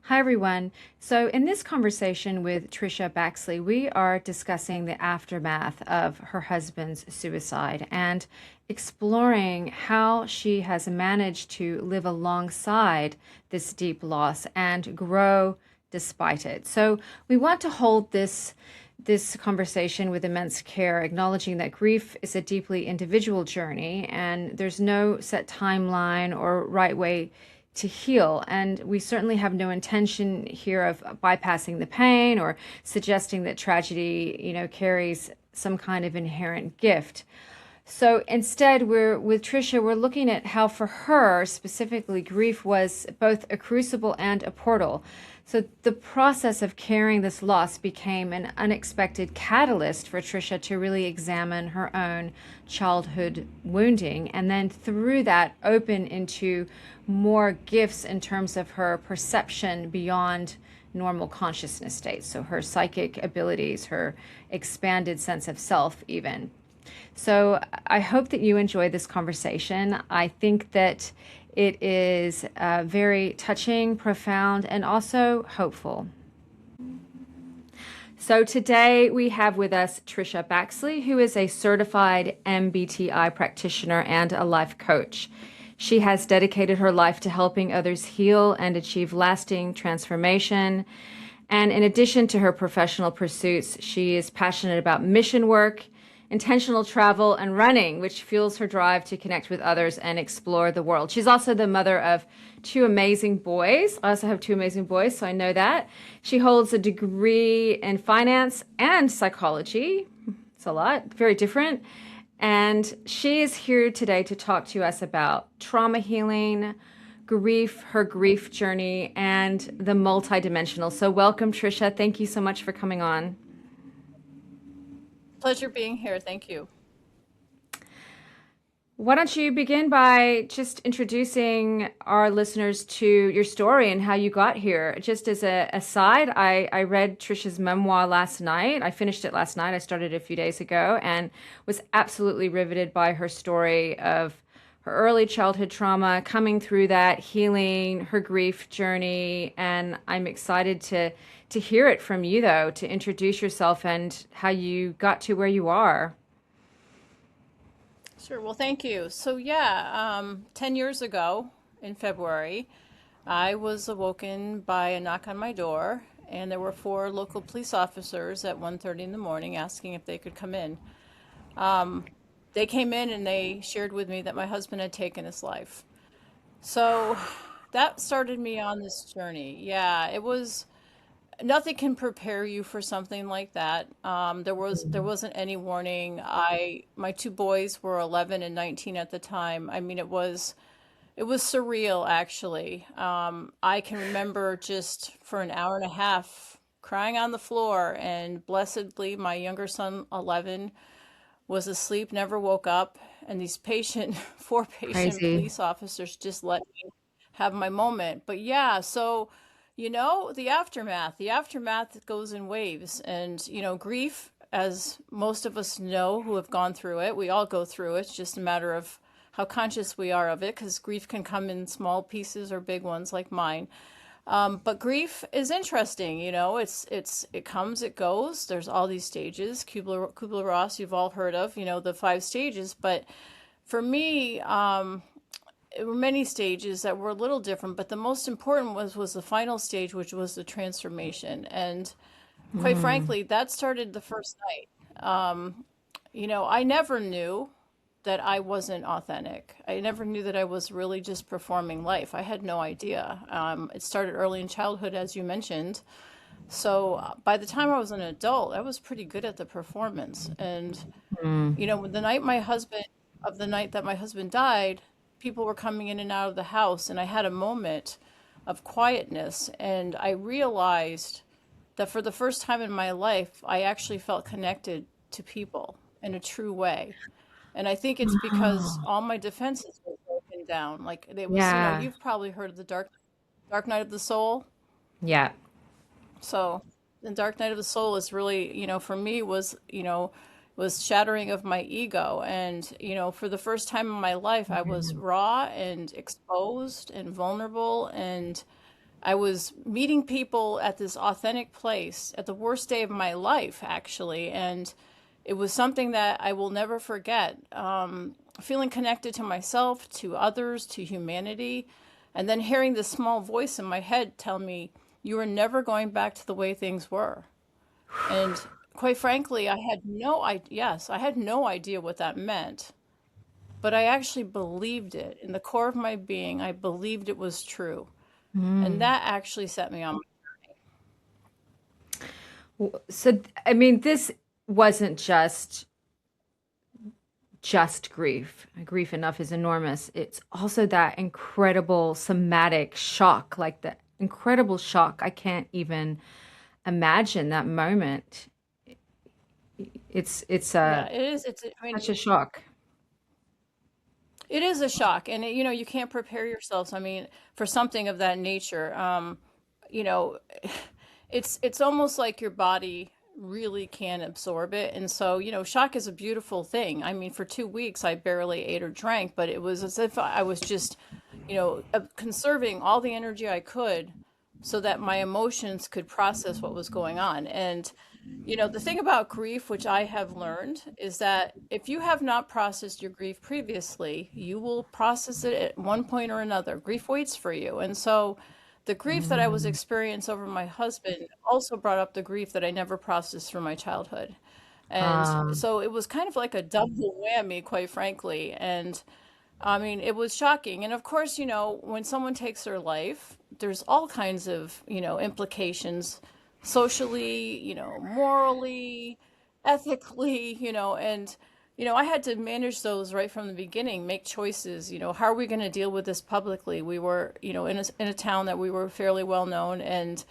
Hi, everyone. So, in this conversation with Tricia Baxley, we are discussing the aftermath of her husband's suicide and exploring how she has managed to live alongside this deep loss and grow despite it. So, we want to hold this conversation with immense care, acknowledging that grief is a deeply individual journey and there's no set timeline or right way to heal. And we certainly have no intention here of bypassing the pain or suggesting that tragedy, carries some kind of inherent gift. So instead, we're with Tricia, we're looking at how for her specifically, grief was both a crucible and a portal. So the process of carrying this loss became an unexpected catalyst for Tricia to really examine her own childhood wounding, and then through that open into more gifts in terms of her perception beyond normal consciousness states. So her psychic abilities, her expanded sense of self even. So I hope that you enjoy this conversation. I think that it is very touching, profound, and also hopeful. So today we have with us Tricia Baxley, who is a certified MBTI practitioner and a life coach. She has dedicated her life to helping others heal and achieve lasting transformation. And in addition to her professional pursuits, she is passionate about mission work, intentional travel, and running, which fuels her drive to connect with others and explore the world. She's also the mother of two amazing boys. I also have two amazing boys, so I know that. She holds a degree in finance and psychology. It's a lot, very different. And she is here today to talk to us about trauma healing, grief, her grief journey, and the multidimensional. So welcome, Tricia. Thank you so much for coming on. Pleasure being here. Thank you. Why don't you begin by just introducing our listeners to your story and how you got here? Just as a aside, I read Tricia's memoir last night. I finished it last night. I started a few days ago and was absolutely riveted by her story of her early childhood trauma, coming through that, healing, her grief journey. And I'm excited to hear it from you, though, to introduce yourself and how you got to where you are. Sure. Well, thank you. So, yeah, 10 years ago in February, I was awoken by a knock on my door, and there were four local police officers at 1:30 in the morning asking if they could come in. They came in and they shared with me that my husband had taken his life. So that started me on this journey. Yeah, it was nothing can prepare you for something like that. There wasn't any warning. My two boys were 11 and 19 at the time. I mean, it was surreal actually. I can remember just for an hour and a half crying on the floor, and blessedly my younger son 11 was asleep, never woke up, and these four patient Crazy. police officers just let me have my moment. But yeah, so the aftermath goes in waves, and grief, as most of us know who have gone through it, we all go through it. It's just a matter of how conscious we are of it, because grief can come in small pieces or big ones like mine. But grief is interesting, it comes, it goes. There's all these stages. Kubler-Ross, you've all heard of, the five stages. But for me, there were many stages that were a little different, but the most important was the final stage, which was the transformation. And quite Mm. frankly, that started the first night. I never knew that I wasn't authentic. I never knew that I was really just performing life. I had no idea. It started early in childhood, as you mentioned. So by the time I was an adult, I was pretty good at the performance. And Mm. the night that my husband died, people were coming in and out of the house, and I had a moment of quietness, and I realized that for the first time in my life, I actually felt connected to people in a true way. And I think it's because Oh, all my defenses were broken down. Like it was, yeah. you've probably heard of the dark night of the soul. Yeah. So the dark night of the soul is really, for me was shattering of my ego. And, for the first time in my life, I was Mm. raw and exposed and vulnerable. And I was meeting people at this authentic place at the worst day of my life, actually. And it was something that I will never forget. Feeling connected to myself, to others, to humanity, and then hearing this small voice in my head tell me, you are never going back to the way things were. And quite frankly, I had no idea what that meant, but I actually believed it. In the core of my being, I believed it was true. And Mm. that actually set me on. So, I mean, this wasn't just grief. Grief enough is enormous. It's also that incredible somatic shock, like the incredible shock. I can't even imagine that moment. It's Yeah, it is. I mean, such a shock. it is a shock, and you can't prepare yourselves. I mean, for something of that nature. You know, it's almost like your body really can absorb it. And so, shock is a beautiful thing. I mean, for 2 weeks, I barely ate or drank, but it was as if I was just, conserving all the energy I could so that my emotions could process what was going on. And, the thing about grief, which I have learned, is that if you have not processed your grief previously, you will process it at one point or another. Grief waits for you. And so, the grief that I was Mm. experiencing over my husband also brought up the grief that I never processed from my childhood. And Um, so it was kind of like a double whammy, quite frankly. And I mean, it was shocking. And of course, when someone takes their life, there's all kinds of, implications socially, morally, ethically, and I had to manage those right from the beginning, make choices, how are we going to deal with this publicly? We were, in a town that we were fairly well known, and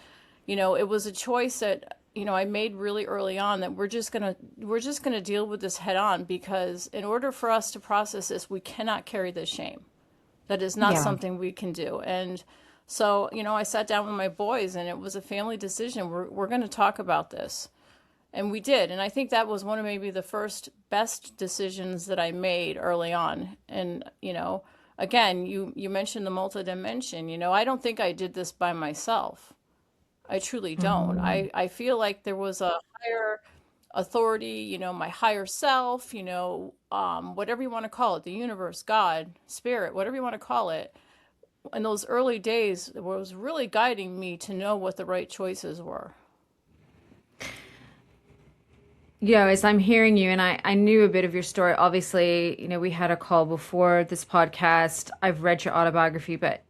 it was a choice that I made really early on, that we're just gonna deal with this head on, because in order for us to process this, we cannot carry this shame. That is not yeah. something we can do. And so, I sat down with my boys, and it was a family decision. We're going to talk about this. And we did. And I think that was one of maybe the first best decisions that I made early on. And, again, you mentioned the multidimension. I don't think I did this by myself. I truly don't. Mhm. I feel like there was a higher authority, my higher self, whatever you want to call it, the universe, God, spirit, whatever you want to call it. In those early days, it was really guiding me to know what the right choices were. As I'm hearing you, and I knew a bit of your story, obviously, we had a call before this podcast. I've read your autobiography, but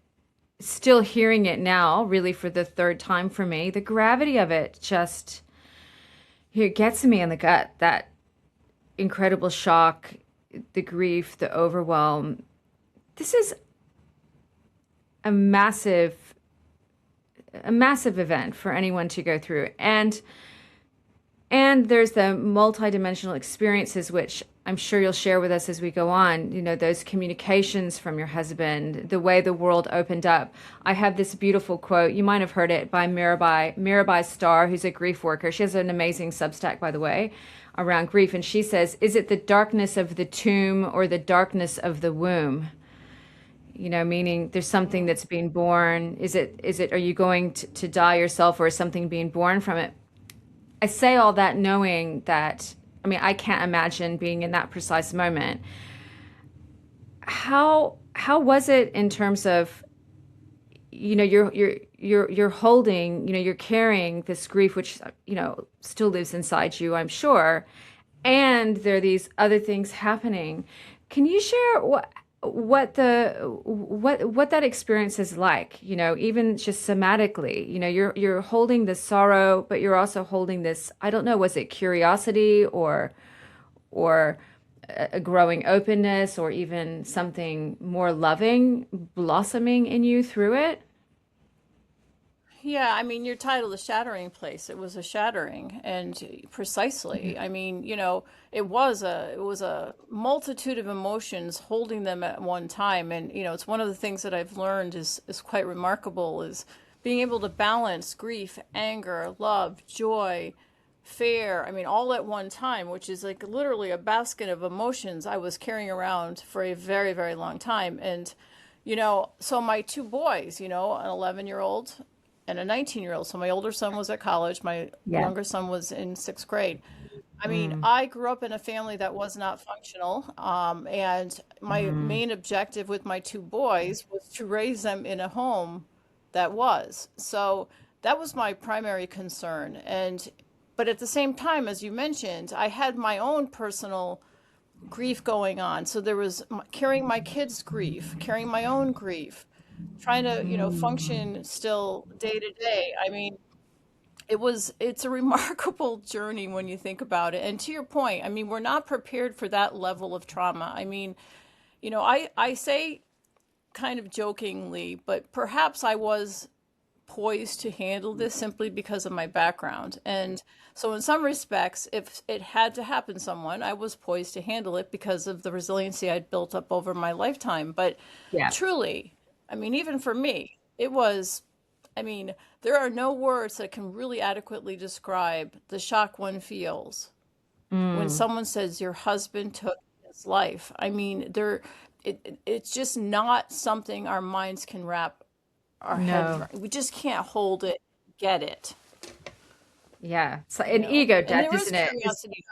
still hearing it now, really for the third time for me, the gravity of it just it gets me in the gut. That incredible shock, the grief, the overwhelm. This is a massive, a massive event for anyone to go through. And there's the multidimensional experiences, which I'm sure you'll share with us as we go on. Those communications from your husband, the way the world opened up. I have this beautiful quote. You might have heard it by Mirabai Starr, who's a grief worker. She has an amazing Substack, by the way, around grief. And she says, "Is it the darkness of the tomb or the darkness of the womb?" Meaning there's something that's being born. Are you going to die yourself, or is something being born from it? I say all that knowing that, I mean, I can't imagine being in that precise moment. How was it in terms of, you're holding, you're carrying this grief, which, still lives inside you, I'm sure, and there are these other things happening. Can you share what that experience is like, even just somatically? You're holding this sorrow, but you're also holding this, I don't know, was it curiosity, or a growing openness, or even something more loving blossoming in you through it? Yeah, I mean, your title, The Shattering Place, it was a shattering, and precisely. I mean, it was a multitude of emotions, holding them at one time. And, it's one of the things that I've learned is quite remarkable, is being able to balance grief, anger, love, joy, fear. I mean, all at one time, which is like literally a basket of emotions I was carrying around for a very, very long time. And, so my two boys, an 11-year-old and a 19-year-old. So my older son was at college, my Yeah. younger son was in sixth grade. I mean, Mm, I grew up in a family that was not functional, and my mm, main objective with my two boys was to raise them in a home that was. So that was my primary concern. And but at the same time, as you mentioned, I had my own personal grief going on. So there was carrying my kids' grief, carrying my own grief, trying to, mm. function still day to day. I mean, it's a remarkable journey when you think about it. And to your point, I mean, we're not prepared for that level of trauma. I mean, I say kind of jokingly, but perhaps I was poised to handle this simply because of my background. And so in some respects, if it had to happen to someone, I was poised to handle it because of the resiliency I'd built up over my lifetime. But Yeah. truly, I mean, even for me, it was, I mean, there are no words that can really adequately describe the shock one feels when Mm. someone says your husband took his life. I mean, it's just not something our minds can wrap our heads No. around. We just can't hold it, get it, Yeah. It's like an ego And death, there is isn't it? It's, curiosity.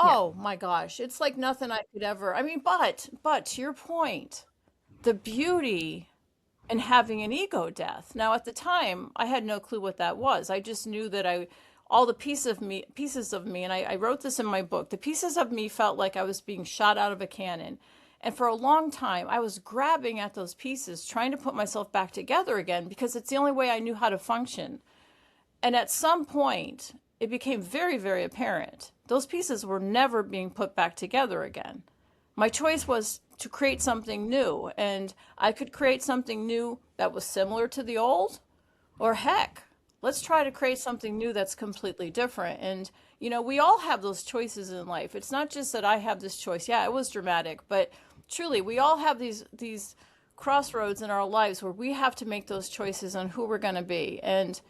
yeah. Oh my gosh, it's like nothing I could ever. I mean, but to your point, the beauty in having an ego death. Now, at the time, I had no clue what that was. I just knew that all the pieces of me, and I wrote this in my book. The pieces of me felt like I was being shot out of a cannon. And for a long time, I was grabbing at those pieces, trying to put myself back together again because it's the only way I knew how to function. And at some point, it became very, very apparent. Those pieces were never being put back together again. My choice was to create something new, and I could create something new that was similar to the old, or heck, let's try to create something new that's completely different. And, we all have those choices in life. It's not just that I have this choice. Yeah, it was dramatic, but truly, we all have these crossroads in our lives where we have to make those choices on who we're going to be. And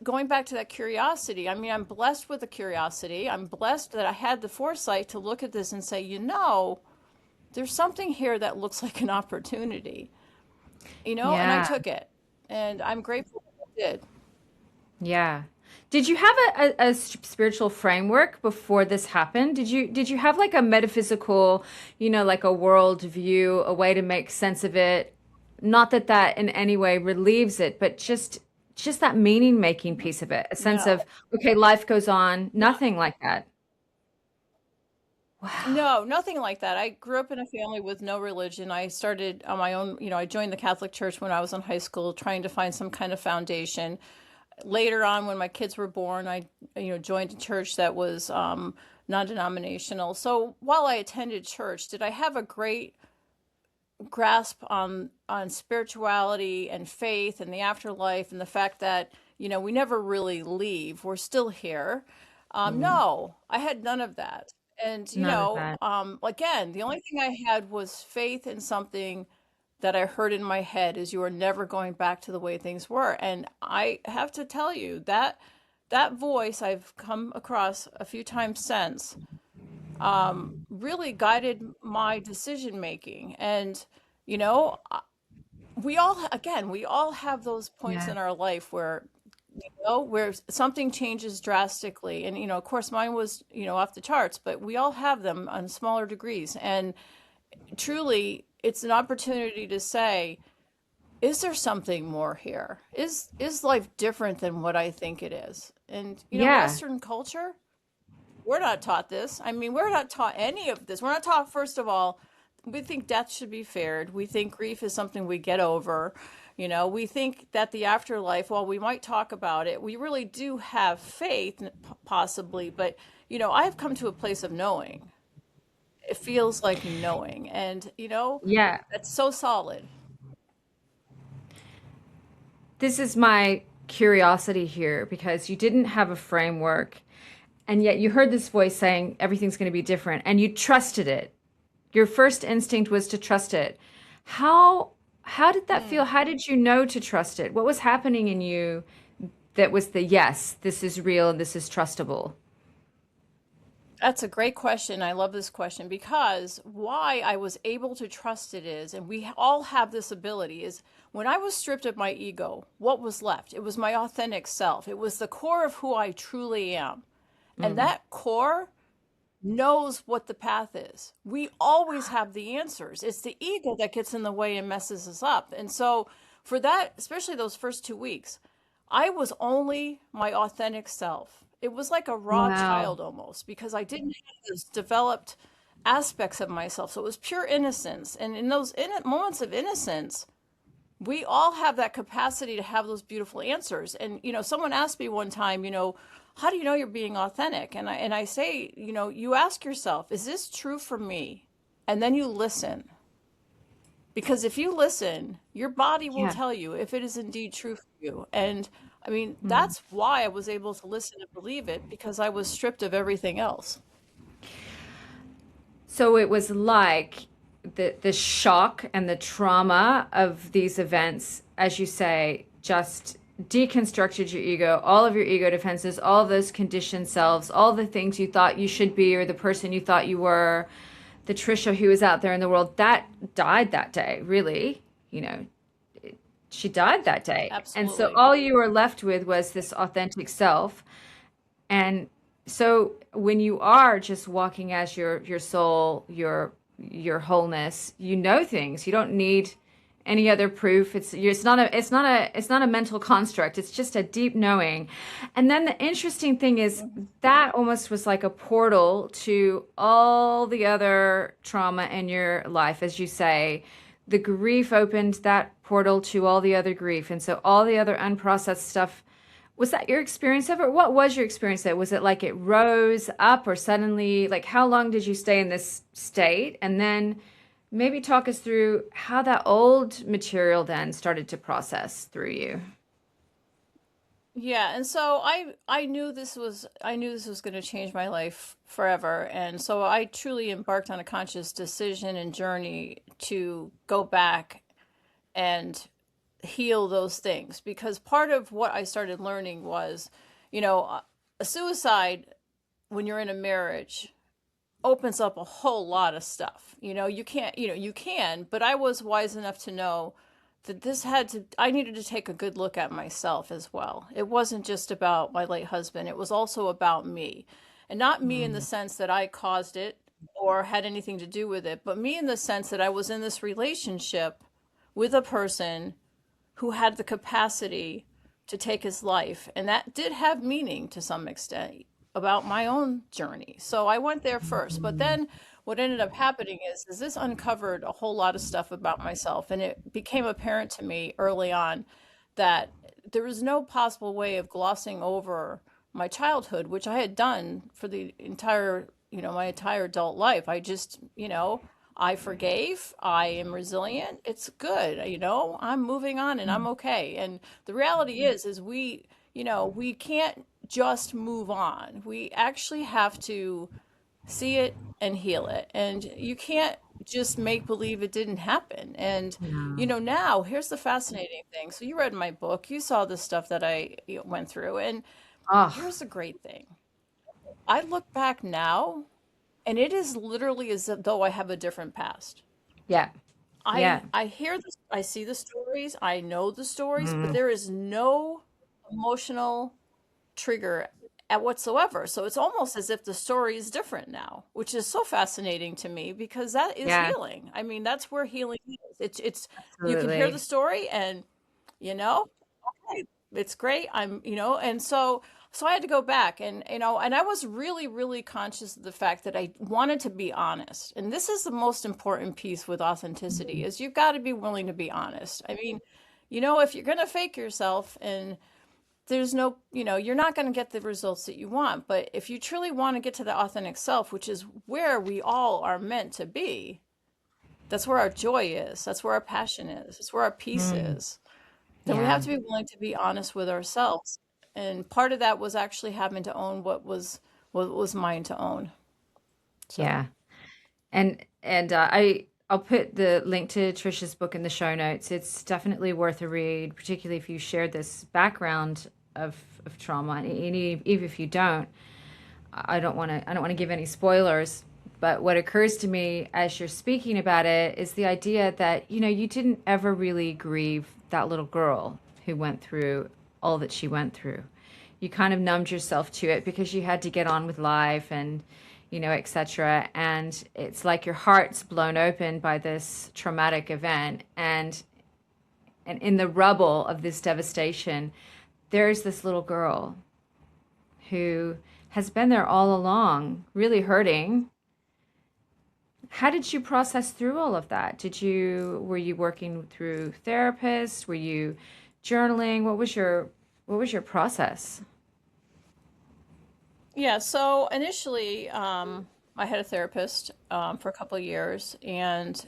going back to that curiosity, I mean, I'm blessed with the curiosity. I'm blessed that I had the foresight to look at this and say, there's something here that looks like an opportunity, and I Yeah. took it. And I'm grateful that I did. Yeah. Did you have a spiritual framework before this happened? Did you have like a metaphysical, like a world view, a way to make sense of it? Not that that in any way relieves it, but just that meaning making piece of it, a sense of, No, okay, life goes on, not, nothing like that. Wow. no, nothing like that. I grew up in a family with no religion. I started on my own, I joined the Catholic Church when I was in high school, trying to find some kind of foundation. Later on, when my kids were born, I joined a church that was non-denominational. So while I attended church, did I have a great grasp on spirituality and faith and the afterlife and the fact that we never really leave, we're still here? Mm, No, I had none of that. And none of that. again, the only thing I had was faith in something that I heard in my head is you are never going back to the way things were. And I have to tell you that that voice I've come across a few times since really guided my decision making. And, you know, we all have those points Yeah. in our life where something changes drastically. And, of course, mine was, off the charts, but we all have them on smaller degrees. And truly, it's an opportunity to say, is there something more here? Is life different than what I think it is? And Yeah. Western culture, we're not taught this. I mean, we're not taught any of this. We're not taught, first of all, we think death should be feared. We think grief is something we get over. We think that the afterlife, while we might talk about it, we really do have faith, possibly. But, I've come to a place of knowing. It feels like knowing. And, Yeah. that's so solid. This is my curiosity here because you didn't have a framework and yet you heard this voice saying everything's going to be different and you trusted it. Your first instinct was to trust it. How did that feel? Hmm. How did you know to trust it? What was happening in you that was the yes, this is real, this is trustable? That's a great question. I love this question because why I was able to trust it is, and we all have this ability, is when I was stripped of my ego, what was left? It was my authentic self. It was the core of who I truly am. And Mm. that core knows what the path is. We always have the answers. It's the ego that gets in the way and messes us up. And so, for that, especially those first 2 weeks, I was only my authentic self. It was like a raw Wow. child almost because I didn't have those developed aspects of myself. So it was pure innocence. And in those moments of innocence, we all have that capacity to have those beautiful answers. And, someone asked me one time, how do you know you're being authentic? And I say, you ask yourself, is this true for me? And then you listen. Because if you listen, your body will Yeah. tell you if it is indeed true for you. And I mean, Mm. that's why I was able to listen and believe it because I was stripped of everything else. So it was like the shock and the trauma of these events, as you say, just deconstructed your ego, all of your ego defenses, all those conditioned selves, all the things you thought you should be or the person you thought you were, the Tricia who was out there in the world, that died that day, really. You know, she died that day. And so Absolutely. all you were left with was this authentic self. And so when you are just walking as your soul, your wholeness, you know things. You don't need any other proof. It's not a mental construct. It's just a deep knowing. And then the interesting thing is that almost was like a portal to all the other trauma in your life, as you say. The grief opened that portal to all the other grief. And so all the other unprocessed stuff, was that your experience of it? What was your experience of it? Was it like it rose up or suddenly, like how long did you stay in this state? And then maybe talk us through how that old material then started to process through you. Yeah, and so I knew this was going to change my life forever, and so I truly embarked on a conscious decision and journey to go back and heal those things because part of what I started learning was, a suicide when you're in a marriage opens up a whole lot of stuff. You can't, you can, but I was wise enough to know that I needed to take a good look at myself as well. It wasn't just about my late husband, it was also about me. And not me in the Mm. sense that I caused it or had anything to do with it, but me in the sense that I was in this relationship with a person who had the capacity to take his life. And that did have meaning to some extent about my own journey. So I went there first. But then what ended up happening is this uncovered a whole lot of stuff about myself. And it became apparent to me early on that there was no possible way of glossing over my childhood, which I had done for the entire, my entire adult life. I just, I forgave. I am resilient. It's good. I'm moving on and I'm okay. And the reality is we can't just move on. We actually have to see it and heal it. And you can't just make believe it didn't happen. And, Yeah. now here's the fascinating thing. So you read my book, you saw the stuff that I went through. And Oh, here's the great thing. I look back now and it is literally as though I have a different past. yeah. I Yeah. I hear this, I see the stories, I know the stories, but Mm. there is no emotional trigger at whatsoever. So it's almost as if the story is different now, which is so fascinating to me because that is Yeah. healing. I mean, that's where healing is. It's you can hear the Absolutely. story and you know, okay, it's great. And so I had to go back and I was really, really conscious of the fact that I wanted to be honest. And this is the most important piece with authenticity is you've got to be willing to be honest. I mean, if you're going to fake yourself and there's no, you're not going to get the results that you want. But if you truly want to get to the authentic self, which is where we all are meant to be, that's where our joy is. That's where our passion is. That's where our peace Mm. is. Then we have Yeah. to be willing to be honest with ourselves. And part of that was actually having to own what was mine to own. So Yeah. And I'll put the link to Trisha's book in the show notes. It's definitely worth a read, particularly if you shared this background of trauma, and even if you don't. I don't want to give any spoilers, but what occurs to me as you're speaking about it is the idea that, you didn't ever really grieve that little girl who went through all that she went through. You kind of numbed yourself to it because you had to get on with life and, etc. And it's like your heart's blown open by this traumatic event, and in the rubble of this devastation, there's this little girl who has been there all along, really hurting. How did you process through all of that? Were you working through therapists? Were you journaling? What was your process? Yeah, so initially, I had a therapist for a couple of years, and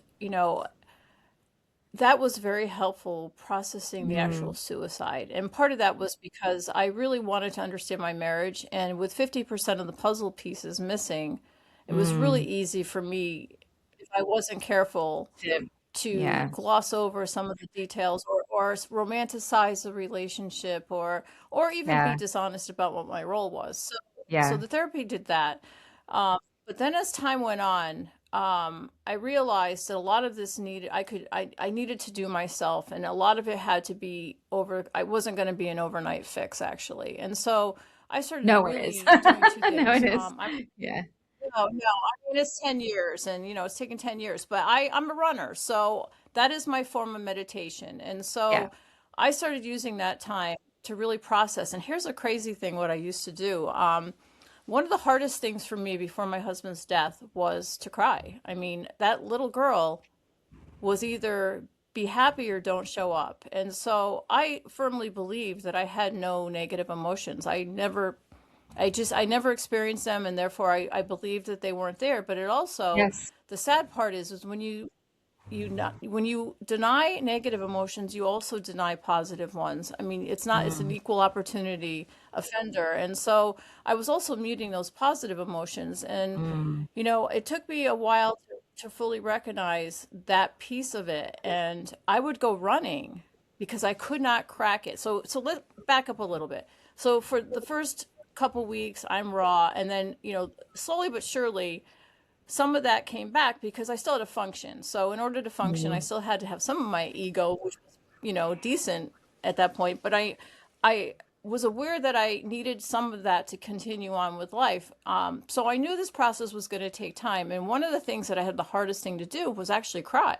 that was very helpful processing the actual Mm, suicide. And part of that was because I really wanted to understand my marriage, and with 50% of the puzzle pieces missing, it was really mm, easy for me, if I wasn't careful, to yeah, gloss over some of the details, or romanticize the relationship, or even be yeah, dishonest about what my role was. So yeah. the therapy did that. But then as time went on, I realized that a lot of this I needed to do myself, and a lot of it had to be over. I wasn't going to be an overnight fix, actually. And so I started No, it is. really doing two No, things. it is. Yeah. No, no. I mean, it's 10 years, and it's taken 10 years, but I'm a runner. So that is my form of meditation. And Yeah. so I started using that time to really process. And here's a crazy thing what I used to do. One of the hardest things for me before my husband's death was to cry. I mean, that little girl was either be happy or don't show up. And so I firmly believe that I had no negative emotions. I never experienced them, and therefore I believed that they weren't there. But it also, Yes. the sad part is when when you deny negative emotions, you also deny positive ones. I mean, it's an Mm, equal opportunity offender. And so I was also muting those positive emotions. And, mm, it took me a while to fully recognize that piece of it. And I would go running because I could not crack it. So let back up a little bit. So for the first couple weeks, I'm raw. And then, slowly but surely, some of that came back because I still had to function. So in order to function, I mm, still had to have some of my ego, which was, decent at that point. But I was aware that I needed some of that to continue on with life. So I knew this process was going to take time. And one of the things that I had the hardest thing to do was actually cry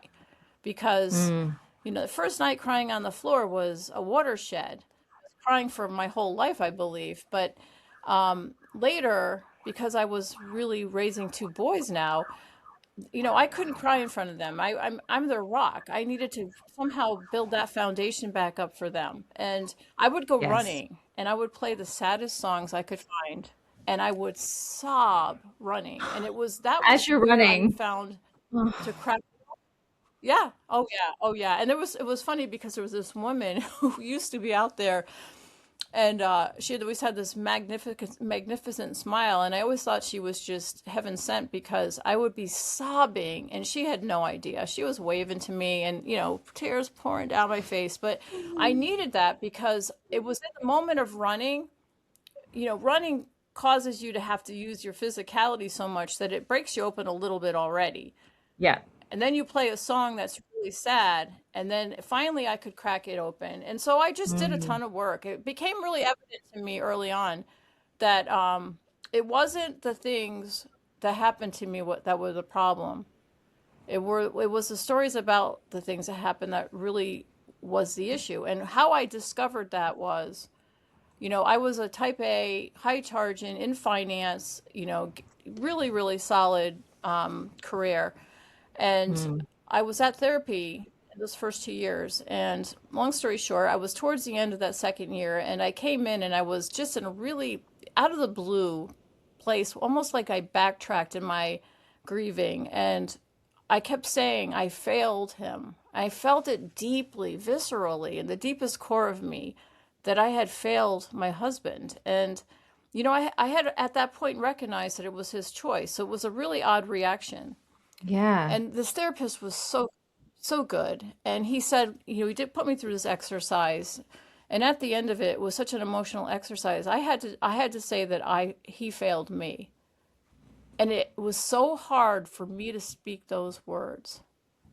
because, mm. the first night crying on the floor was a watershed. I was crying for my whole life, I believe. But later, because I was really raising two boys now, I couldn't cry in front of them. I'm their rock. I needed to somehow build that foundation back up for them. And I would go Yes. running and I would play the saddest songs I could find, and I would sob running. And that As was you're where I running. found to crack. Yeah. Oh yeah. Oh yeah. And it was funny because there was this woman who used to be out there, and she had always had this magnificent smile, and I always thought she was just heaven sent because I would be sobbing, and she had no idea. She was waving to me, and tears pouring down my face. But I needed that because it was in the moment of running. Running causes you to have to use your physicality so much that it breaks you open a little bit already, Yeah. and then you play a song that's really sad, and then finally I could crack it open. And so I just did a Mm, ton of work. It became really evident to me early on that it wasn't the things that happened to me that were the problem. It was the stories about the things that happened that really was the issue. And how I discovered that was, I was a type A, high charging in finance, really, really solid career. And mm. I was at therapy those first 2 years. And long story short, I was towards the end of that second year, and I came in and I was just in a really out of the blue place, almost like I backtracked in my grieving. And I kept saying, I failed him. I felt it deeply, viscerally, in the deepest core of me that I had failed my husband. And, I had at that point recognized that it was his choice. So it was a really odd reaction. Yeah. And this therapist was so good. And he said, he did put me through this exercise. And at the end of it was such an emotional exercise. I had to say that he failed me. And it was so hard for me to speak those words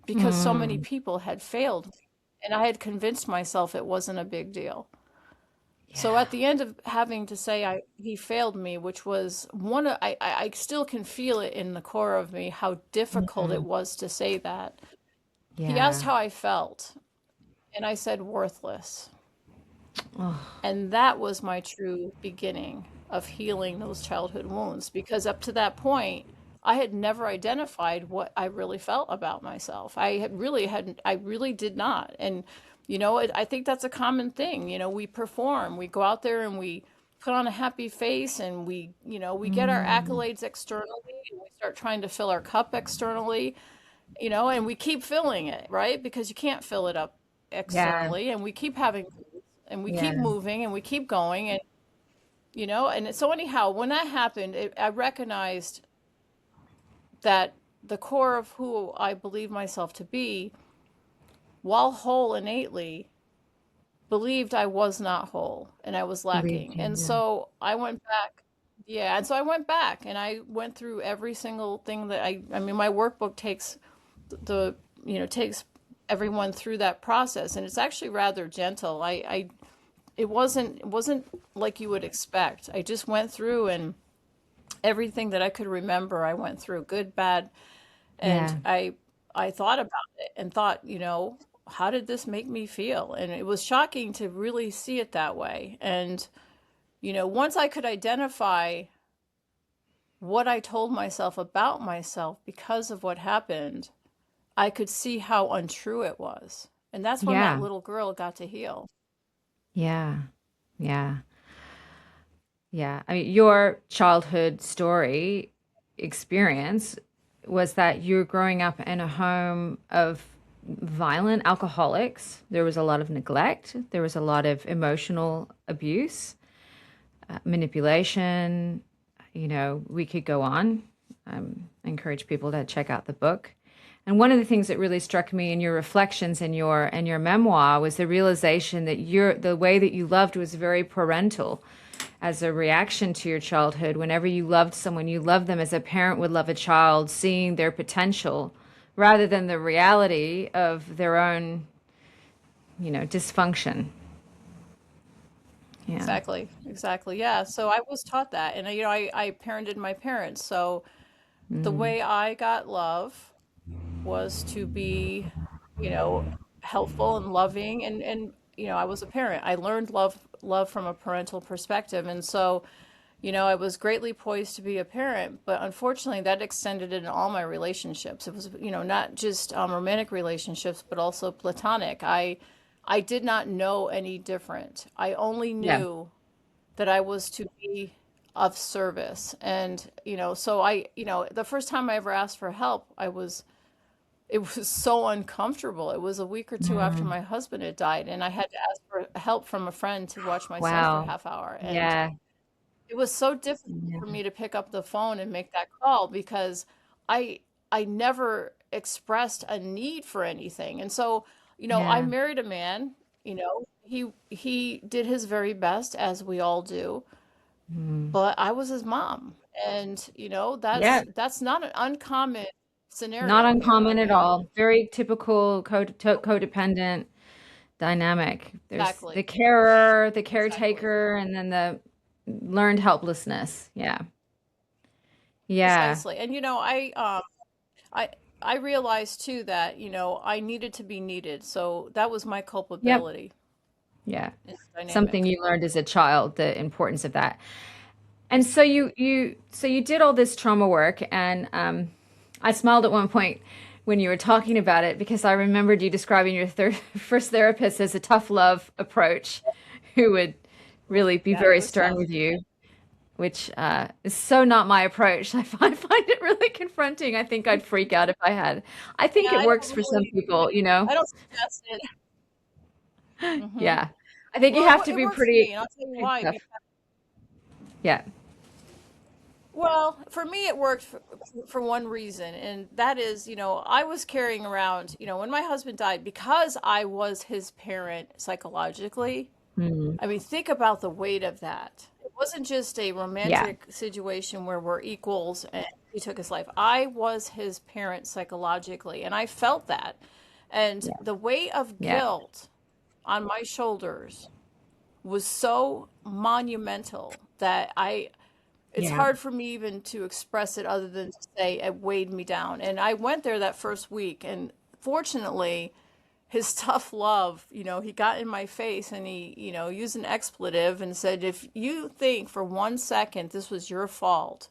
because so many Mm, people had failed me. And I had convinced myself it wasn't a big deal. So yeah. at the end of having to say he failed me, which was one of, I still can feel it in the core of me how difficult it Mm, was to say that. He asked yeah. how I felt, and I said worthless. Oh, And that was my true beginning of healing those childhood wounds because up to that point, I had never identified what I really felt about myself. I really did not. And, I think that's a common thing. We perform, we go out there and we put on a happy face and we get our mm, accolades externally and we start trying to fill our cup externally, and we keep filling it, right? Because you can't fill it up yeah. externally and we keep having and we keep Yeah. moving and we keep going and so anyhow when that happened I recognized that the core of who I believe myself to be, while whole innately, believed I was not whole and I was Believed lacking. you. And Yeah. so I went back. Yeah, and so I went back and I went through every single thing that I mean my workbook takes the takes everyone through that process and it's actually rather gentle. It wasn't like you would expect. I just went through and everything that I could remember I went through, good, bad, and Yeah. I thought about it and thought, how did this make me feel? And it was shocking to really see it that way. And once I could identify what I told myself about myself because of what happened, I could see how untrue it was. And that's when that Yeah. little girl got to heal. Yeah. Yeah. Yeah. I mean, your childhood story experience was that you're growing up in a home of violent alcoholics. There was a lot of neglect. There was a lot of emotional abuse, manipulation. We could go on. I encourage people to check out the book. And one of the things that really struck me in your reflections in your memoir was the realization that the way that you loved was very parental as a reaction to your childhood. Whenever you loved someone, you loved them as a parent would love a child, seeing their potential rather than the reality of their own, dysfunction. Yeah. Exactly. Exactly. Yeah. So I was taught that. And, I parented my parents. So the Mm. way I got love was to be, you know, helpful and loving and I was a parent. I learned love from a parental perspective. And so, I was greatly poised to be a parent, but unfortunately that extended in all my relationships. It was, not just romantic relationships, but also platonic. I did not know any different. I only Yeah. knew that I was to be of service. And, so the first time I ever asked for help, it was so uncomfortable. It was a week or two after Mm. my husband had died, and I had to ask for help from a friend to watch my son for a Wow. half hour. And Yeah. it was so difficult for Yeah. me to pick up the phone and make that call because I I never expressed a need for anything. And so, I Yeah. married a man, he did his very best as we all do, Mm. but I was his mom. And, Yeah. that's not an uncommon Not scenario here. I uncommon at mean, all. Very typical codependent dynamic. There's the exactly. carer, the Exactly. caretaker, and then the learned helplessness. Yeah. Yeah. Precisely. And I I realized too that, I needed to be needed. So that was my Yep. culpability Yeah. in the Something dynamic. you learned as a child, the importance of that. And so you did all this trauma work, and I smiled at one point when you were talking about it because I remembered you describing your first therapist as a tough love approach, who would really be Yeah, it very was stern tough. with you, which is so not my approach. I find it really confronting. I think I'd freak out if I had. I Yeah, think it works for some people, I don't suggest it. Hmm. Yeah. I think you Well, have to it be worked for me, pretty, and I'll tell you pretty why. tough. Yeah. Well, for me, it worked for one reason, and that is, I was carrying around, when my husband died, because I was his parent psychologically. Mm. I mean, think about the weight of that. It wasn't just a Yeah. romantic situation where we're equals and he took his life. I was his parent psychologically, and I felt that. And Yeah. the weight of Yeah. guilt on my shoulders was so monumental that it's Yeah. hard for me even to express it other than to say it weighed me down. And I went there that first week, and fortunately, his tough love, he got in my face and he, used an expletive and said, if you think for 1 second this was your fault,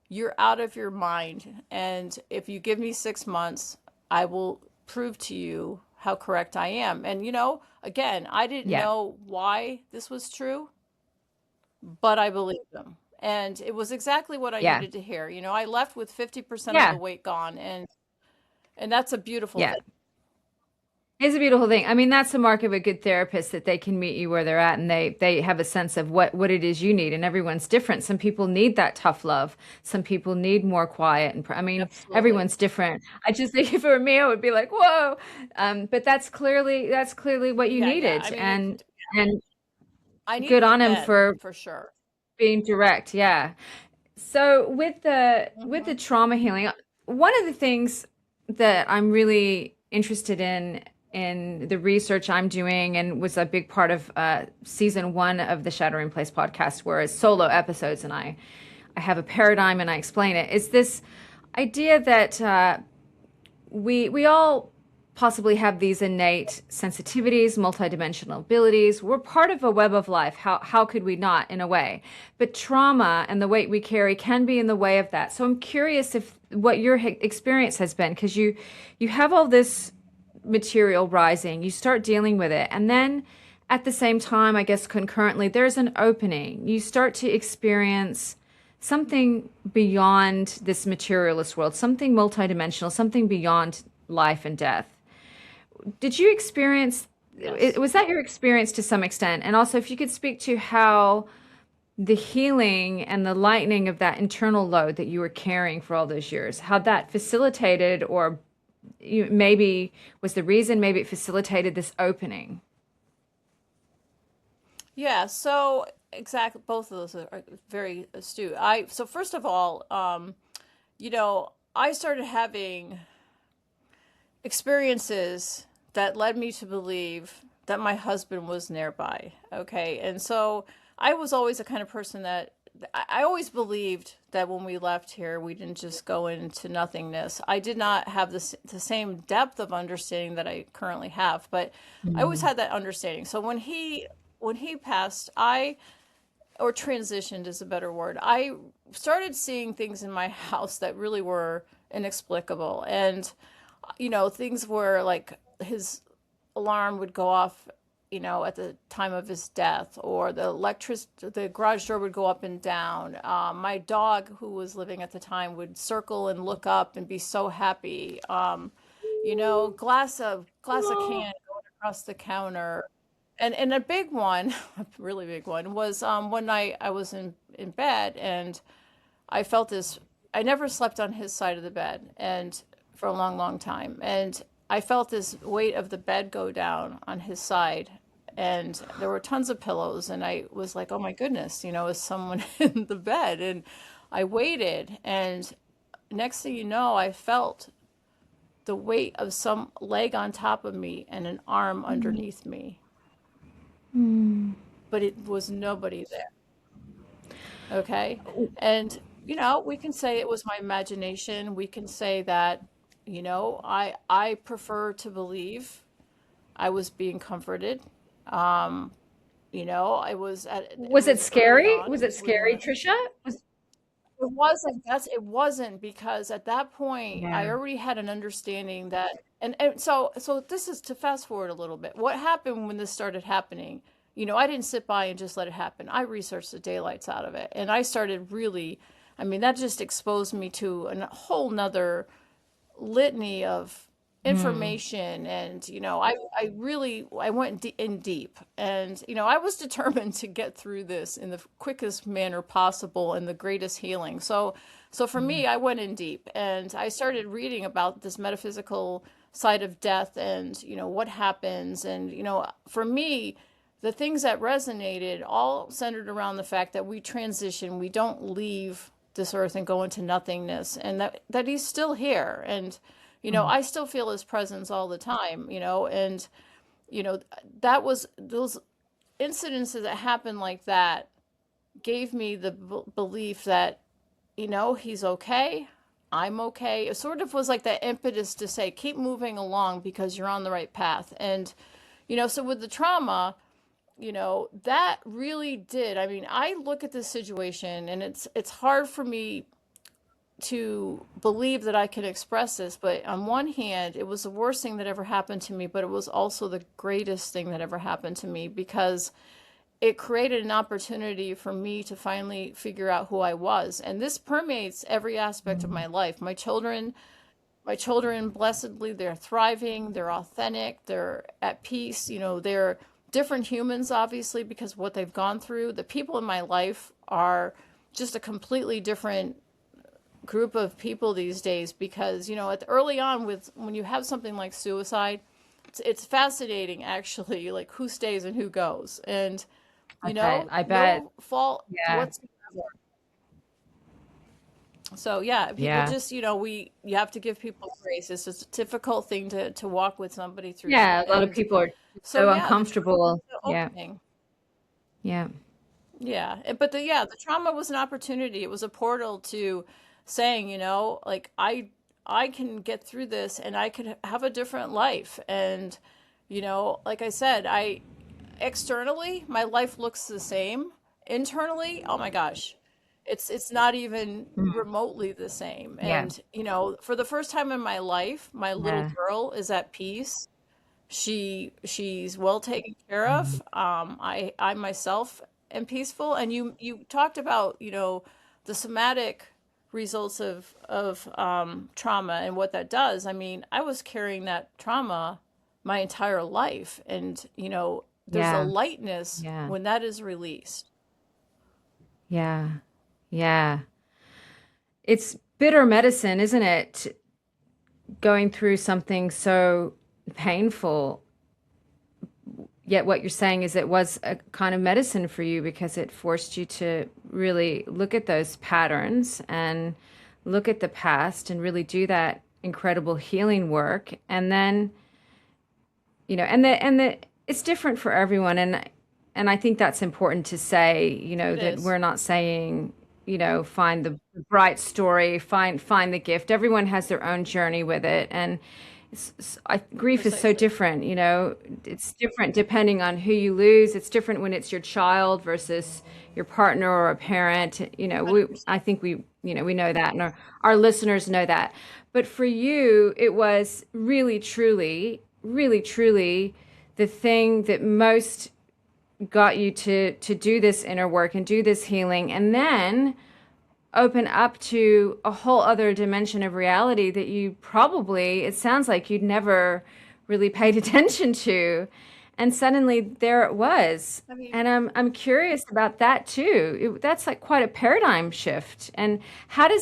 you're out of your mind. And if you give me 6 months, I will prove to you how correct I am. And, again, I didn't Yeah. know why this was true, but I believed him. And it was exactly what I Yeah. needed to hear. I left with 50% of Yeah. the weight gone, and that's a beautiful Yeah. thing. It's a beautiful thing. I mean, that's the mark of a good therapist, that they can meet you where they're at, and they have a sense of what it is you need, and everyone's different. Some people need that tough love. Some people need more quiet, and I mean, Absolutely. everyone's different. I just think if it were me, I would be like, whoa. But that's clearly what you Yeah, yeah. needed, I mean, and I good needed on it him then, for for sure. being direct. Yeah. So with the Hmm. trauma healing, one of the things that I'm really interested in the research I'm doing, and was a big part of season one of the Shattering Place podcast, where it's solo episodes, and I have a paradigm and I explain it. Is this idea that we all possibly have these innate sensitivities, multidimensional abilities. We're part of a web of life. How could we not, in a way? But trauma and the weight we carry can be in the way of that. So I'm curious if what your experience has been, because you have all this material rising, you start dealing with it, and then at the same time, I guess concurrently, there's an opening. You start to experience something beyond this materialist world, something multidimensional, something beyond life and death. Did you experience, Yes. was that your experience to some extent? And also, if you could speak to how the healing and the lightening of that internal load that you were carrying for all those years, how that facilitated, or maybe was the reason, maybe it facilitated this opening. Yeah, so exactly, both of those are very astute. So first of all, I started having experiences that led me to believe that my husband was nearby. Okay. And so I was always the kind of person that I always believed that when we left here, we didn't just go into nothingness. I did not have the same depth of understanding that I currently have, but I always Mm. had that understanding. So when he passed, or transitioned is a better word, I started seeing things in my house that really were inexplicable. And things were like his alarm would go off, at the time of his death, or the garage door would go up and down. My dog, who was living at the time, would circle and look up and be so happy. Glass of can going across the counter. And a big one, a really big one, was one night I was in bed, and I felt this. I never slept on his side of the bed, and for a long, long time. And I felt this weight of the bed go down on his side, and there were tons of pillows. And I was like, "Oh my goodness, is someone in the bed?" And I waited, and next thing you know, I felt the weight of some leg on top of me and an arm underneath me, Mm. but it was nobody there. Okay. And, we can say it was my imagination. We can say that, I prefer to believe I was being comforted. Um, it Was it was early scary? on. It Was it was really scary, when Trisha? it wasn't, because at that point I Yeah. already had an understanding that, and so this is to fast forward a little bit. What happened when this started happening? I didn't sit by and just let it happen. I researched the daylights out of it, and I started really, I mean, that just exposed me to a whole nother litany of Mm. information. And I really, I went in deep, and I was determined to get through this in the quickest manner possible and the greatest healing. So for Mm. me, I went in deep, and I started reading about this metaphysical side of death, and what happens. And for me, the things that resonated all centered around the fact that we transition, we don't leave this earth and go into nothingness, and that he's still here. And, I still feel his presence all the time, and, that was those incidences that happened like that gave me the belief that, he's okay. I'm okay. It sort of was like that impetus to say, keep moving along because you're on the right path. And, so with the trauma, that really did. I mean, I look at this situation and it's hard for me to believe that I can express this, but on one hand, it was the worst thing that ever happened to me, but it was also the greatest thing that ever happened to me because it created an opportunity for me to finally figure out who I was. And this permeates every aspect of my life. My children, blessedly, they're thriving, they're authentic, they're at peace, they're different humans, obviously, because of what they've gone through. The people in my life are just a completely different group of people these days because, early on when you have something like suicide, it's fascinating actually, like who stays and who goes. And I bet. no fault Yeah. whatsoever. So yeah, people Yeah. just, you have to give people grace. It's just a difficult thing to walk with somebody through Yeah. that. A lot of And people are so so yeah, the trauma was uncomfortable. the Yeah. opening. Yeah. Yeah, but the trauma was an opportunity. It was a portal to saying, like I can get through this and I could have a different life. And like I said, I externally my life looks the same. Internally, oh my gosh, it's not even Mm. remotely the same. Yeah. And for the first time in my life, my little Yeah. girl is at peace. She's well taken care of. I myself am peaceful. And you talked about, the somatic results of trauma and what that does. I mean, I was carrying that trauma my entire life, and there's a Yeah. lightness Yeah. when that is released. Yeah. Yeah. It's bitter medicine, isn't it? Going through something so painful. Yet what you're saying is it was a kind of medicine for you because it forced you to really look at those patterns and look at the past and really do that incredible healing work. And then, and the it's different for everyone. And I think that's important to say, It that is. we're not saying, find the bright story, find the gift. Everyone has their own journey with it. And grief is so Precisely. different, it's different depending on who you lose. It's different when it's your child versus your partner or a parent. I 100%. think we know that, and our listeners know that. But for you, it was really, truly the thing that most got you to do this inner work and do this healing, and then open up to a whole other dimension of reality that you probably, it sounds like you'd never really paid attention to. And suddenly there it was. I mean, And I'm curious about that too. That's like quite a paradigm shift. And how do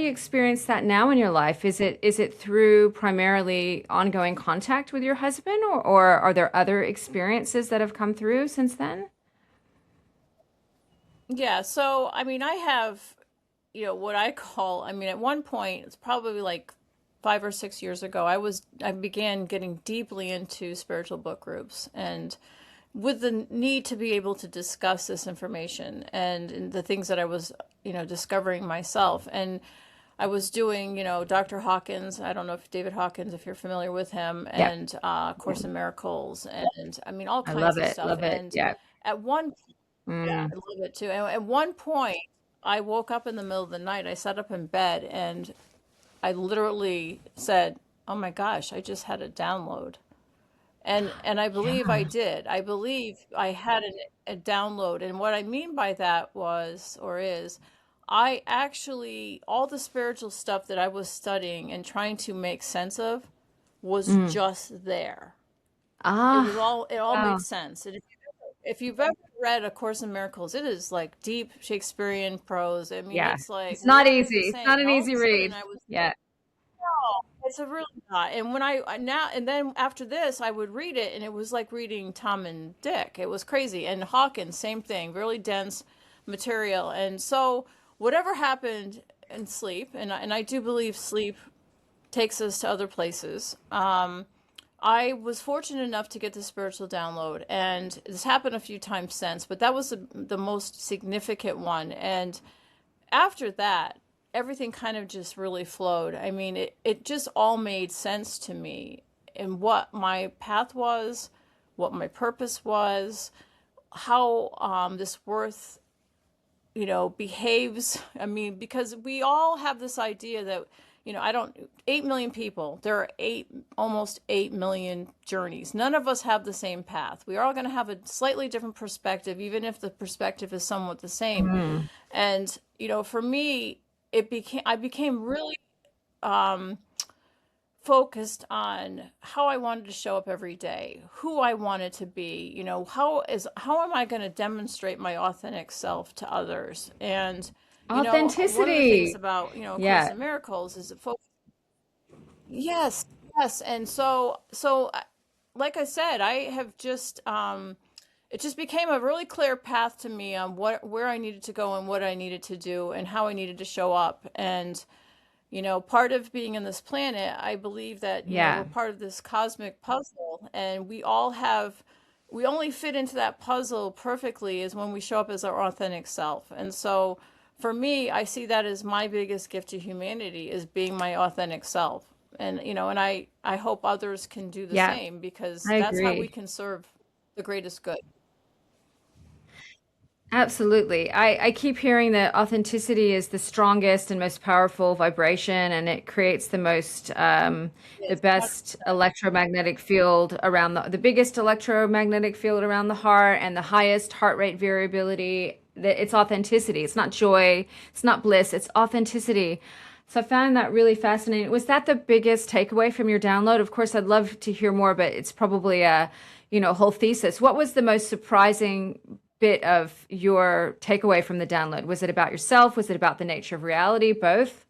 you experience that now in your life? Is it through primarily ongoing contact with your husband, or are there other experiences that have come through since then? yeah. So, I mean, I have, what I call, I mean, at one point, it's probably like 5 or 6 years ago, I began getting deeply into spiritual book groups and with the need to be able to discuss this information and the things that I was, discovering myself. And I was doing, Dr. Hawkins. I don't know if David Hawkins, if you're familiar with him, Yeah. and Course in Miracles, and I mean all I kinds love of it. stuff. Love it. And Yeah. at one, yeah, Mm. I love it too. And at one point, I woke up in the middle of the night. I sat up in bed and I literally said, "Oh my gosh, I just had a download." And I believe I Yeah. did. I believe I had a download. And what I mean by that was, or is, I actually, all the spiritual stuff that I was studying and trying to make sense of was Mm. just there. Ah, It all made wow. sense. And if you've ever read A Course in Miracles, it is like deep Shakespearean prose. I mean, Yeah. it's like, It's not what is easy. it It's not saying? an And all of easy a sudden read. I was, Yeah. no, It's a really not. And when now and then after this, I would read it, and it was like reading Tom and Dick. It was crazy. And Hawkins, same thing, really dense material. And so whatever happened in sleep, and I do believe sleep takes us to other places. I was fortunate enough to get the spiritual download, and this happened a few times since, but that was the most significant one. And after that, everything kind of just really flowed. I mean, it just all made sense to me and what my path was, what my purpose was, how this worth, behaves. I mean, because we all have this idea that, 8 million people, there are almost 8 million journeys. None of us have the same path. We are all going to have a slightly different perspective, even if the perspective is somewhat the same. Mm. And, for me, I became really focused on how I wanted to show up every day, who I wanted to be, how am I going to demonstrate my authentic self to others? And, one of the things Authenticity. about, A Course Yeah. in Miracles is it focus. Yes, yes. And like I said, I have just, it just became a really clear path to me on where I needed to go and what I needed to do and how I needed to show up. And, part of being in this planet, I believe that, we're Yeah. part of this cosmic puzzle, and we only fit into that puzzle perfectly is when we show up as our authentic self. And so for me, I see that as my biggest gift to humanity is being my authentic self. And, I hope others can do the Yeah. same, because I that's how we agree. can serve the greatest good. Absolutely. I keep hearing that authenticity is the strongest and most powerful vibration, and it creates the Yes. best electromagnetic field around the biggest electromagnetic field around the heart, and the highest heart rate variability. It's authenticity. It's not joy. It's not bliss. It's authenticity. So I found that really fascinating. Was that the biggest takeaway from your download? Of course, I'd love to hear more, but it's probably a whole thesis. What was the most surprising bit of your takeaway from the download? Was it about yourself? Was it about the nature of reality? Both?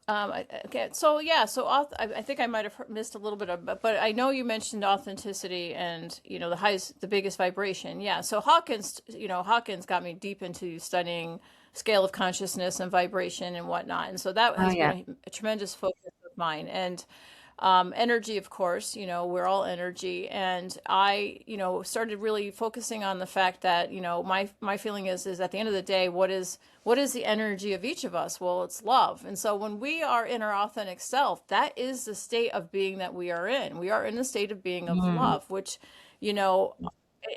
Okay, so yeah, I think I might have missed a little bit of, but I know you mentioned authenticity and the biggest vibration. Yeah, so Hawkins got me deep into studying scale of consciousness and vibration and whatnot, and so that Oh, has been yeah. a tremendous focus of mine. And energy, of course, we're all energy. And I, started really focusing on the fact that, my feeling is at the end of the day, what is the energy of each of us? Well, it's love. And so when we are in our authentic self, that is the state of being that we are in. We are in the state of being of Mm. love, which, you know,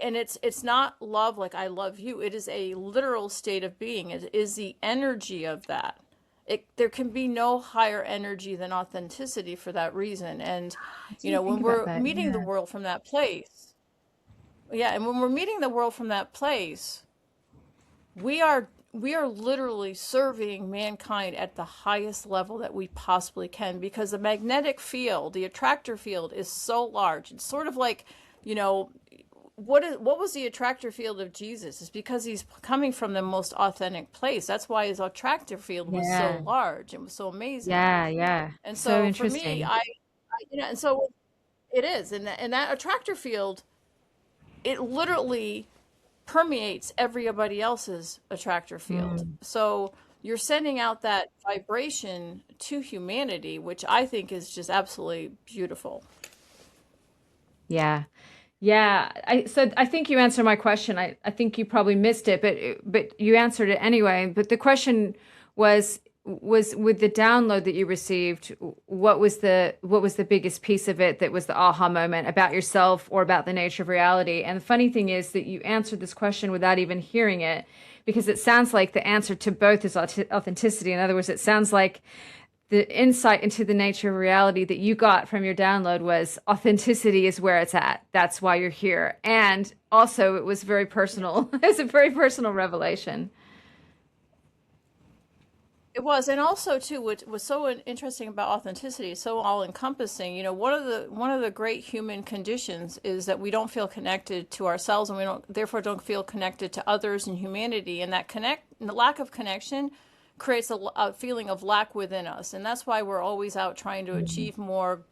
and it's not love like I love you. It is a literal state of being. It is the energy of that. There can be no higher energy than authenticity for that reason. And, I didn't when think about we're that. meeting the Yeah. world from that place, yeah, and when we're meeting the world from that place, we are literally serving mankind at the highest level that we possibly can, because the magnetic field, the attractor field, is so large. It's sort of like, you know, what was the attractor field of Jesus? It's because he's coming from the most authentic place. That's why his attractor field was so Yeah. large. It was so amazing. Yeah. Yeah. And So so for me, interesting. and so it is, and that attractor field, it literally permeates everybody else's attractor field. Mm. So you're sending out that vibration to humanity, which I think is just absolutely beautiful. Yeah. Yeah. I think you answered my question. I think you probably missed it, but you answered it anyway. But the question was with the download that you received, what was the biggest piece of it that was the aha moment about yourself or about the nature of reality? And the funny thing is that you answered this question without even hearing it, because it sounds like the answer to both is authenticity. In other words, it sounds like the insight into the nature of reality that you got from your download was authenticity is where it's at. That's why you're here. And also, it was very personal. It's a very personal revelation. It was, and also too, what was so interesting about authenticity, so all encompassing. One of the great human conditions is that we don't feel connected to ourselves, and we don't therefore don't feel connected to others and humanity. And the lack of connection creates a feeling of lack within us. And that's why we're always out trying to achieve more,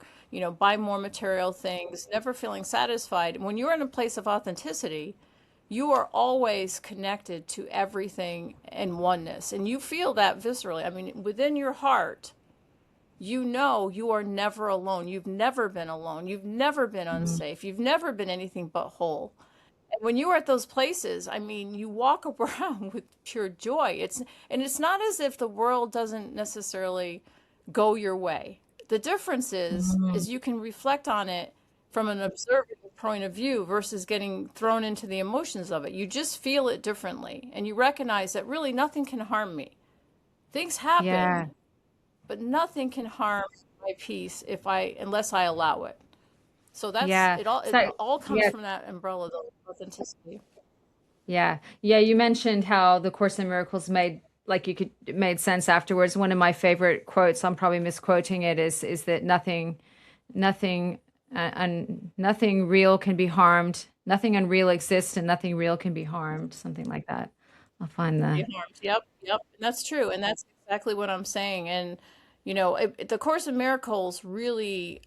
buy more material things, never feeling satisfied. When you're in a place of authenticity, you are always connected to everything in oneness. And you feel that viscerally. I mean, within your heart, you are never alone. You've never been alone. You've never been unsafe. You've never been anything but whole. And when you are at those places, I mean, you walk around with pure joy. It's not as if the world doesn't necessarily go your way. The difference is you can reflect on it from an observant point of view versus getting thrown into the emotions of it. You just feel it differently, and you recognize that really nothing can harm me. Things Yeah. happen, but nothing can harm my peace unless I allow it. So that's Yeah. it. All it So, all comes yeah. from that umbrella of authenticity. Yeah. Yeah. You mentioned how the Course in Miracles it made sense afterwards. One of my favorite quotes, I'm probably misquoting it, is that nothing, nothing real can be harmed. Nothing unreal exists and nothing real can be harmed. Something like that. I'll find Be the, harmed. Yep, yep. And that's true, and that's exactly what I'm saying. And the Course in Miracles really,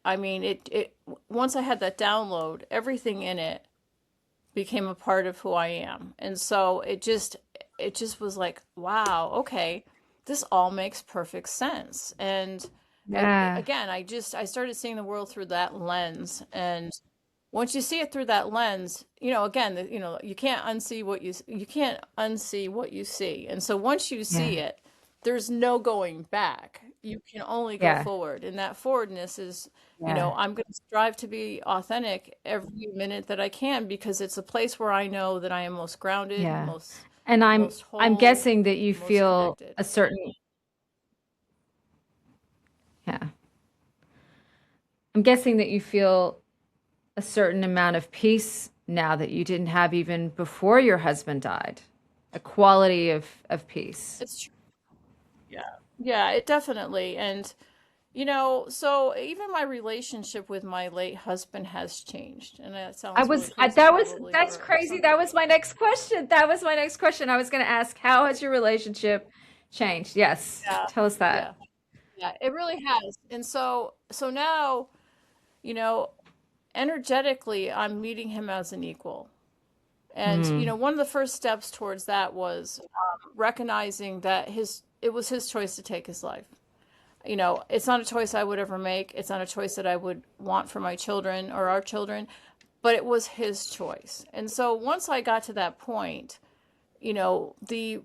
I mean, it once I had that download, everything in it became a part of who I am. And so it just was like, wow, okay, this all makes perfect sense. And yeah. again, I started seeing the world through that lens. And once you see it through that lens, again, you can't unsee what you see. And so once you Yeah. see it, there's no going back. You can only go Yeah. forward. And that forwardness is, Yeah. I'm going to strive to be authentic every minute that I can, because it's a place where I know that I am most grounded, Yeah. most And most I'm whole, guessing that you most feel connected. a certain, yeah. I'm guessing that you feel a certain amount of peace now that you didn't have even before your husband died. A quality of peace. It's true. Yeah. Yeah, it definitely. And so even my relationship with my late husband has changed. And that sounds really crazy probably That's for crazy. some That was people. my next question. That was my next question. I was going to ask, how has your relationship changed? Yes. Yeah. Tell us that. Yeah. Yeah, it really has. And so now, you know, energetically I'm meeting him as an equal. And Hmm. one of the first steps towards that was recognizing that it was his choice to take his life. It's not a choice I would ever make. It's not a choice that I would want for my children or our children, but it was his choice. And so once I got to that point, the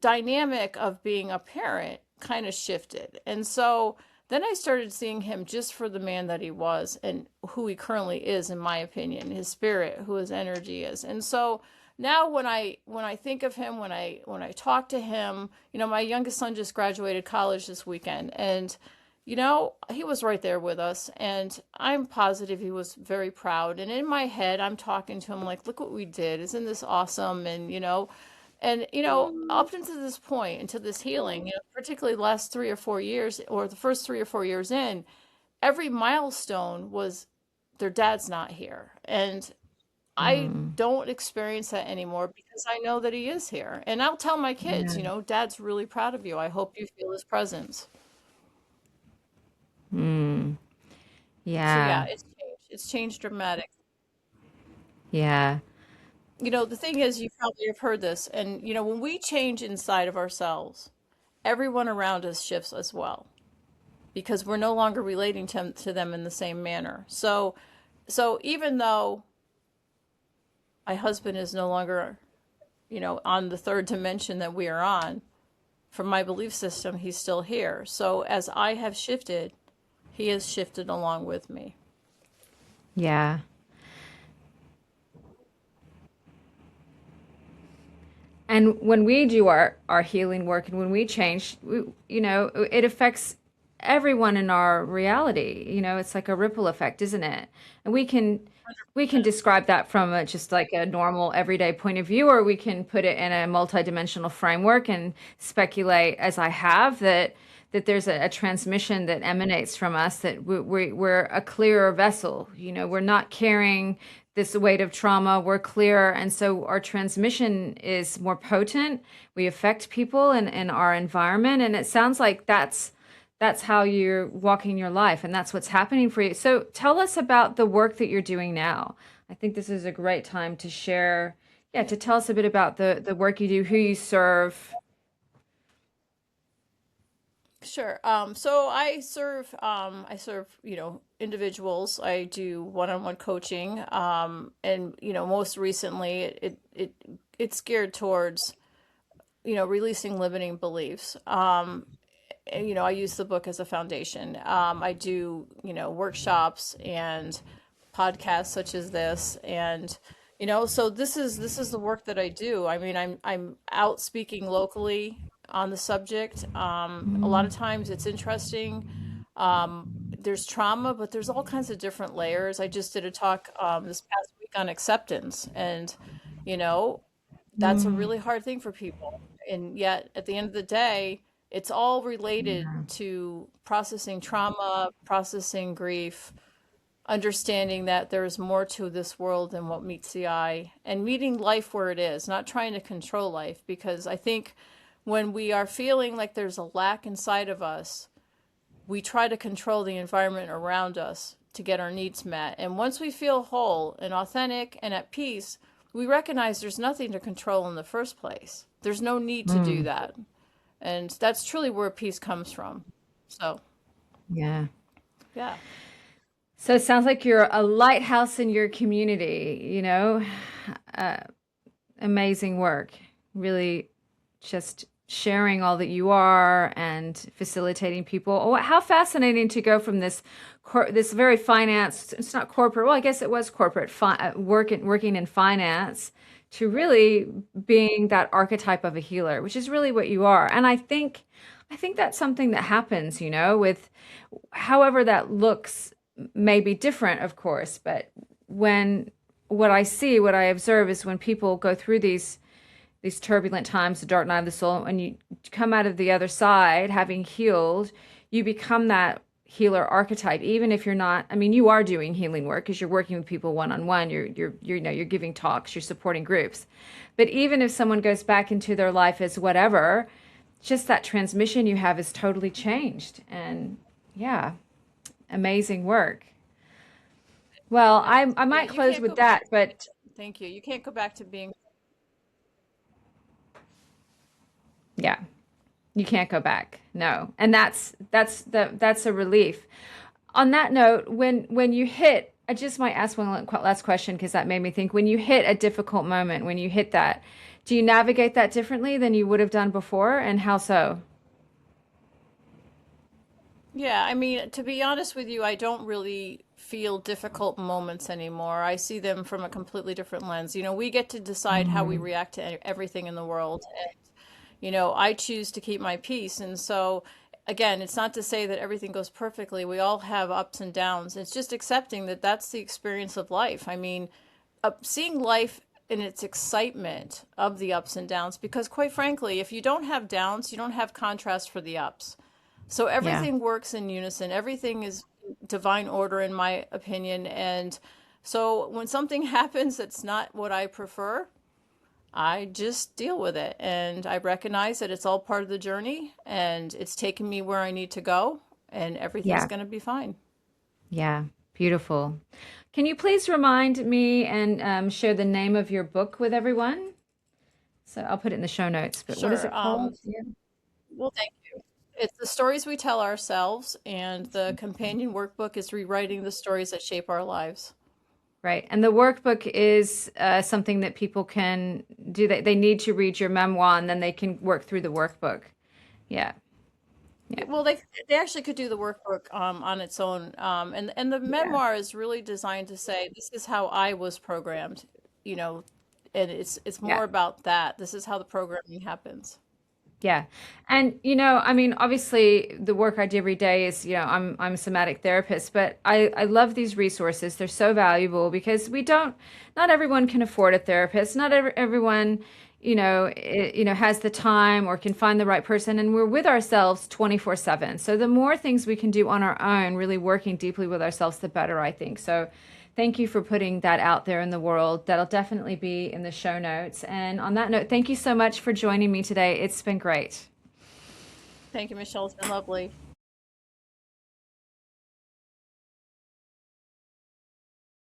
dynamic of being a parent kind of shifted. And so then I started seeing him just for the man that he was and who he currently is, in my opinion, his spirit, who his energy is. And so now when I think of him, when I talk to him, my youngest son just graduated college this weekend, and he was right there with us, and I'm positive he was very proud. And in my head, I'm talking to him like, look what we did. Isn't this awesome? And up until this point, into this healing, particularly the last 3 or 4 years, or the first 3 or 4 years in, every milestone was their dad's not here. And I Hmm. don't experience that anymore because I know that he is here. And I'll tell my kids, Yeah. dad's really proud of you. I hope you feel his presence. Hmm. So yeah, Yeah. it's changed. It's changed dramatically. Yeah. The thing is, you probably have heard this, and when we change inside of ourselves, everyone around us shifts as well, because we're no longer relating to them in the same manner. So even though my husband is no longer, on the third dimension that we are on, from my belief system, he's still here. So as I have shifted, he has shifted along with me. Yeah. And when we do our healing work and when we change, it affects everyone in our reality. It's like a ripple effect, isn't it? And we can describe that from just like a normal everyday point of view, or we can put it in a multidimensional framework and speculate, as I have, that that there's a transmission that emanates from us, that we're a clearer vessel. We're not carrying this weight of trauma. We're clearer. And so our transmission is more potent. We affect people in our environment. And it sounds like that's how you're walking your life, and that's what's happening for you. So tell us about the work that you're doing now. I think this is a great time to share, to tell us a bit about the work you do, who you serve. Sure. So I serve, individuals. I do one-on-one coaching. And, most recently it's geared towards, releasing limiting beliefs. I use the book as a foundation. I do, workshops and podcasts such as this, and so this is the work that I do. I mean, I'm out speaking locally on the subject. A lot of times it's interesting. There's trauma, but there's all kinds of different layers. I just did a talk this past week on acceptance, and you know, that's a Mm, really hard thing for people. And yet, at the end of the day, it's all related yeah. to processing trauma, processing grief, understanding that there's more to this world than what meets the eye, and meeting life where it is, not trying to control life. Because I think when we are feeling like there's a lack inside of us, we try to control the environment around us to get our needs met. And once we feel whole and authentic and at peace, we recognize there's nothing to control in the first place. There's no need to do Mm, that. And that's truly where peace comes from. So, yeah. yeah. So it sounds like you're a lighthouse in your community. Uh, Amazing work. Really just sharing all that you are and facilitating people. Oh, how fascinating to go from this very finance, it's not corporate, well, I guess it was corporate, working in finance, to really being that archetype of a healer, which is really what you are. And I think that's something that happens, with however that looks may be different, of course, but when what I observe is when people go through these turbulent times, the dark night of the soul, and you come out of the other side having healed, you become that healer archetype. Even if you're not, I mean, you are doing healing work because you're working with people one on one. You're giving talks, you're supporting groups. But even if someone goes back into their life as whatever, just that transmission you have is totally changed. And yeah, amazing work. Well, I Yeah, might you close can't with go back. that, but Thank you. You can't go back to being. yeah, you can't go back. No. And that's a relief. On that note, when you hit, I just might ask one last question because that made me think. When you hit a difficult moment, when you hit that, do you navigate that differently than you would have done before, and how so? Yeah, I mean, to be honest with you, I don't really feel difficult moments anymore. I see them from a completely different lens. We get to decide how we Mm, react to everything in the world. I choose to keep my peace. And so, again, it's not to say that everything goes perfectly. We all have ups and downs. It's just accepting that that's the experience of life. I mean, seeing life in its excitement of the ups and downs, because quite frankly, if you don't have downs, you don't have contrast for the ups. So yeah. everything works in unison. Everything is divine order, in my opinion. And so when something happens that's not what I prefer, I just deal with it. And I recognize that it's all part of the journey and it's taking me where I need to go, and everything's Yeah. going to be fine. Yeah. Beautiful. Can you please remind me and share the name of your book with everyone? So I'll put it in the show notes, but what is Sure. it called? Yeah. Well, thank you. It's the stories we tell ourselves, and the companion workbook is rewriting the stories that shape our lives. Right. And the workbook is something that people can do. They need to read your memoir and then they can work through the workbook. Yeah. Yeah. Well, they actually could do the workbook on its own, and the Yeah. memoir is really designed to say this is how I was programmed, you know, and it's Yeah. more about that. This is how the programming happens. Yeah. And I mean, obviously the work I do every day is, I'm a somatic therapist, but I love these resources. They're so valuable because not everyone can afford a therapist. Not everyone, has the time or can find the right person, and we're with ourselves 24/7. So the more things we can do on our own, really working deeply with ourselves, the better, I think. So thank you for putting that out there in the world. That'll definitely be in the show notes. And on that note, thank you so much for joining me today. It's been great. Thank you, Michelle. It's been lovely.